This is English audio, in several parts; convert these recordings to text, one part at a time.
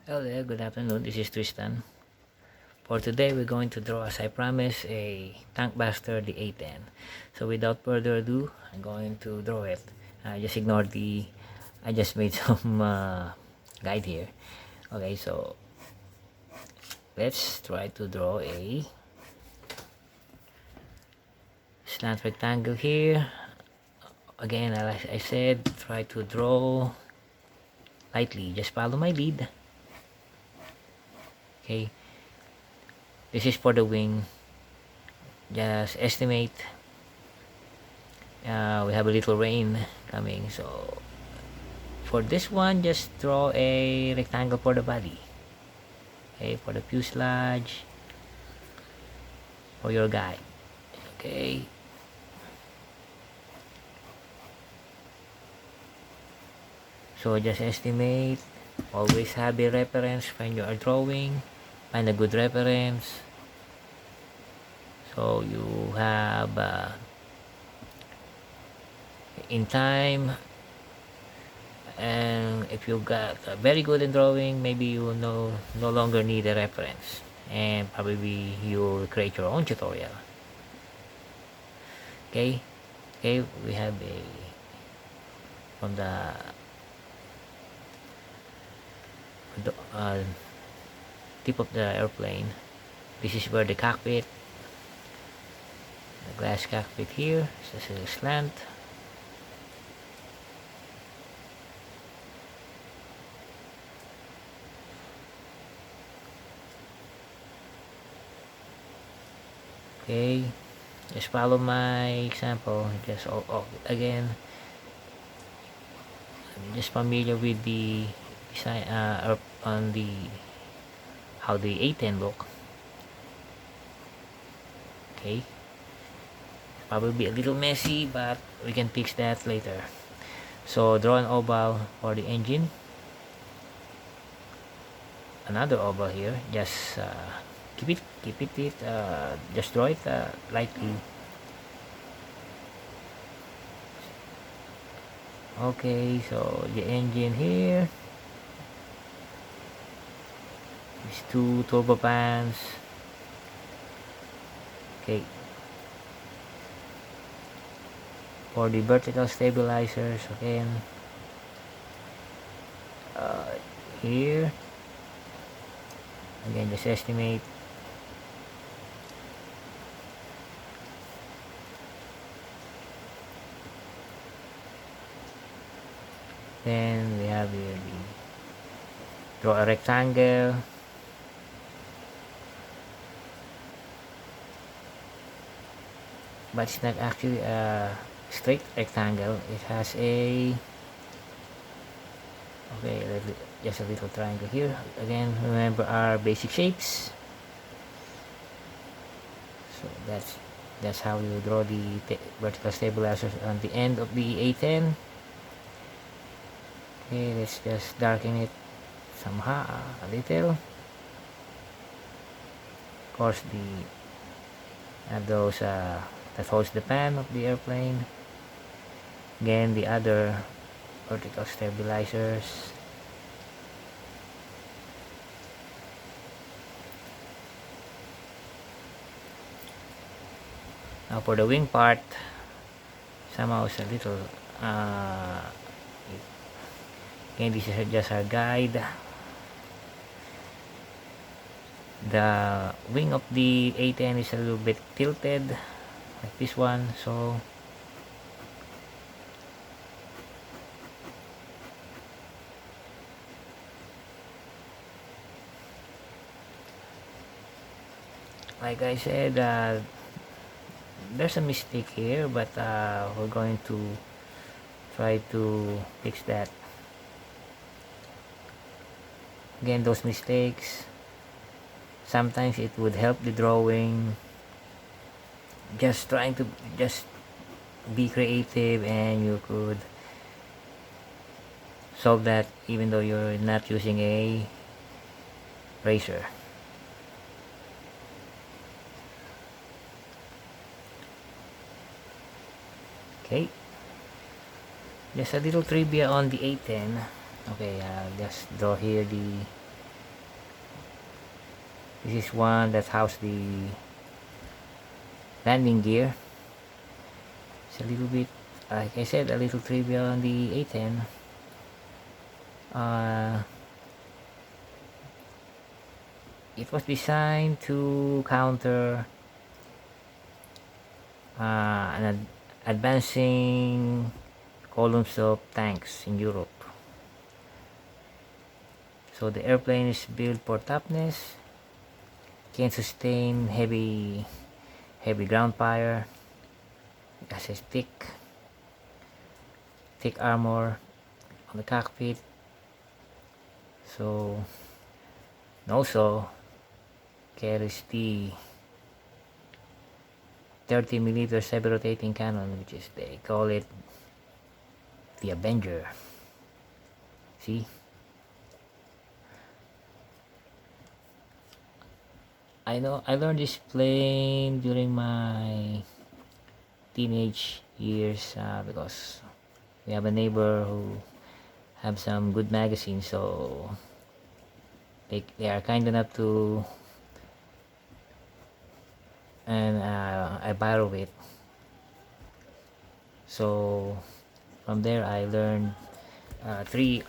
Hello there, good afternoon. This is Tristan. For today, we're going to draw, as I promised, a tankbuster, the A10. So without further ado, I'm going to draw it. Just ignore the, I just made some guide here. Okay, so let's try to draw a slant rectangle here. Again, as I said, try to draw lightly. Just follow my lead. Okay, this is for the wing. Just estimate. We have a little rain coming, so for this one, just draw a rectangle for the body. Okay, for the fuselage, for your guide. Okay, so just estimate. Always have a reference when you are drawing. Find a good reference, so you have in time. And if you got very good in drawing, maybe you no longer need a reference, and probably you'll create your own tutorial. Okay, we have a from the tip of the airplane. This is where the cockpit, the glass cockpit here. This is a slant. Okay, just follow my example. Just again, I'm just familiar with the design on the how the A10 look. Okay, probably a little messy, but we can fix that later. So draw an oval for the engine, another oval here. Just keep it just draw it lightly. Okay, so the engine here, these two turbofans. Okay, for the vertical stabilizers, again, here again, just estimate. Then we have here draw a rectangle. But it's not actually a straight rectangle. It has a just a little triangle here. Again, remember our basic shapes. So that's how you draw the vertical stabilizers on the end of the A10. Okay, let's just darken it somehow a little. Of course, those that holds the pan of the airplane. Again, the other vertical stabilizers. Now for the wing part, somehow it's a little again, this is just our guide. The wing of the A10 is a little bit tilted like this one, so like I said, there's a mistake here, but we're going to try to fix that. Again, those mistakes, sometimes it would help the drawing. Just trying to just be creative, and you could solve that even though you're not using a razor. Okay, just a little trivia on the A10. Okay, just draw here the This is one that houses the landing gear. It's a little bit, like I said, a little trivia on the A10. It was designed to counter an advancing columns of tanks in Europe. So the airplane is built for toughness, can sustain heavy ground fire. It has a thick armor on the cockpit. So, and also carries the 30mm cyber-rotating cannon, which is, they call it the Avenger. See? I know I learned this plane during my teenage years because we have a neighbor who have some good magazines, so they are kind enough to, and I borrow it. So from there I learned three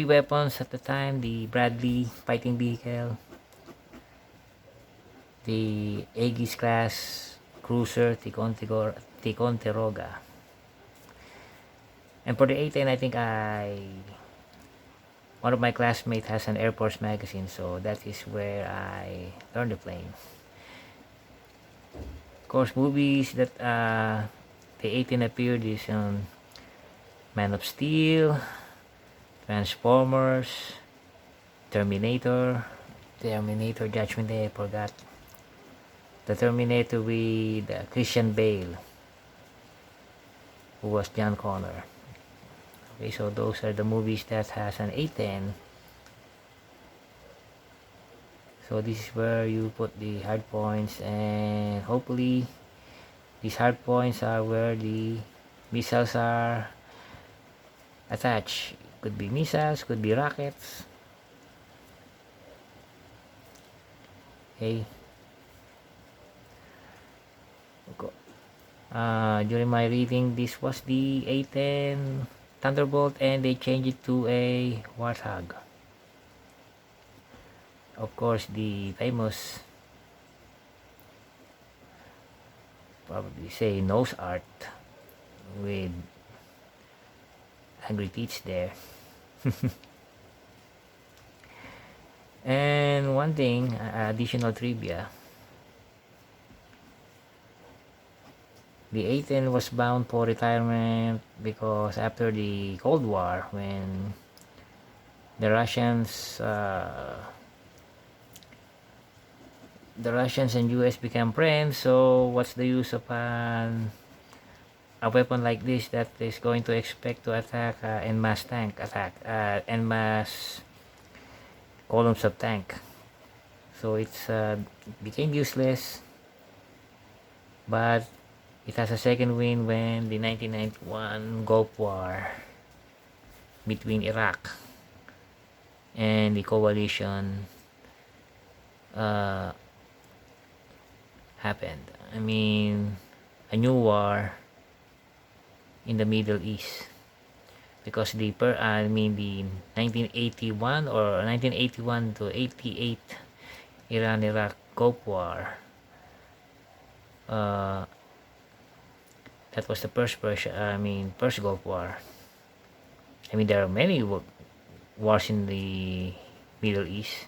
weapons at the time: the Bradley fighting vehicle, the Aegis class cruiser Ticonderoga, and for the A10, I think one of my classmates has an Air Force magazine, so that is where I learned the plane. Of course, movies that the A10 appeared is on Man of Steel, Transformers, Terminator, Judgment Day, I forgot. The Terminator with Christian Bale, who was John Connor. Okay, so those are the movies that has an A10. So this is where you put the hard points, and hopefully these hard points are where the missiles are attached. Could be missiles, could be rockets. Okay. During my reading, this was the A10 Thunderbolt, and they changed it to a Warthog. Of course, the famous, probably say, nose art with angry teeth there. And one thing, additional trivia: the A10 was bound for retirement because after the Cold War, when the Russians and US became friends, so what's the use of a weapon like this that is going to expect to attack en masse columns of tank? So it's became useless, but it has a second win when the 1991 Gulf War between Iraq and the coalition happened. I mean, a new war in the Middle East, because the 1981 or 1981 to 88 Iran-Iraq Gulf War, that was the first Gulf War. I mean, there are many wars in the Middle East.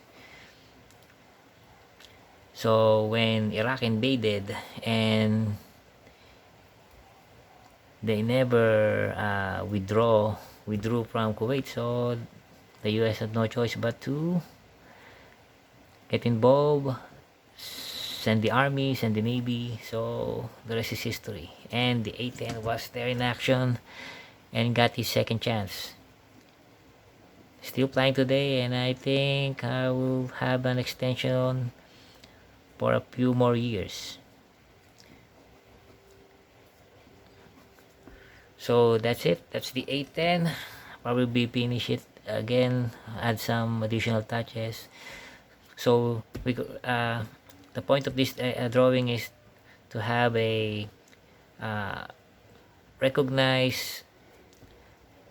So when Iraq invaded and they never withdrew from Kuwait, so the US had no choice but to get involved, send the army, send the navy. So the rest is history, and the A-10 was there in action and got his second chance. Still flying today, and I think I will have an extension for a few more years. So that's it. That's the A10. Probably finish it again, add some additional touches. So the point of this drawing is to have a recognized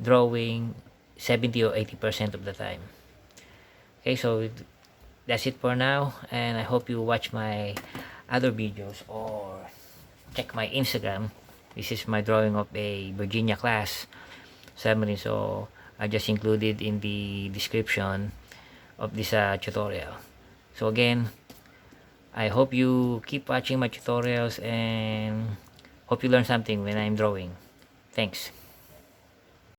drawing 70 or 80% of the time. Okay, so that's it for now, and I hope you watch my other videos or check my Instagram. This is my drawing of a Virginia class submarine, so I just included in the description of this tutorial. So again, I hope you keep watching my tutorials and hope you learn something when I'm drawing. Thanks.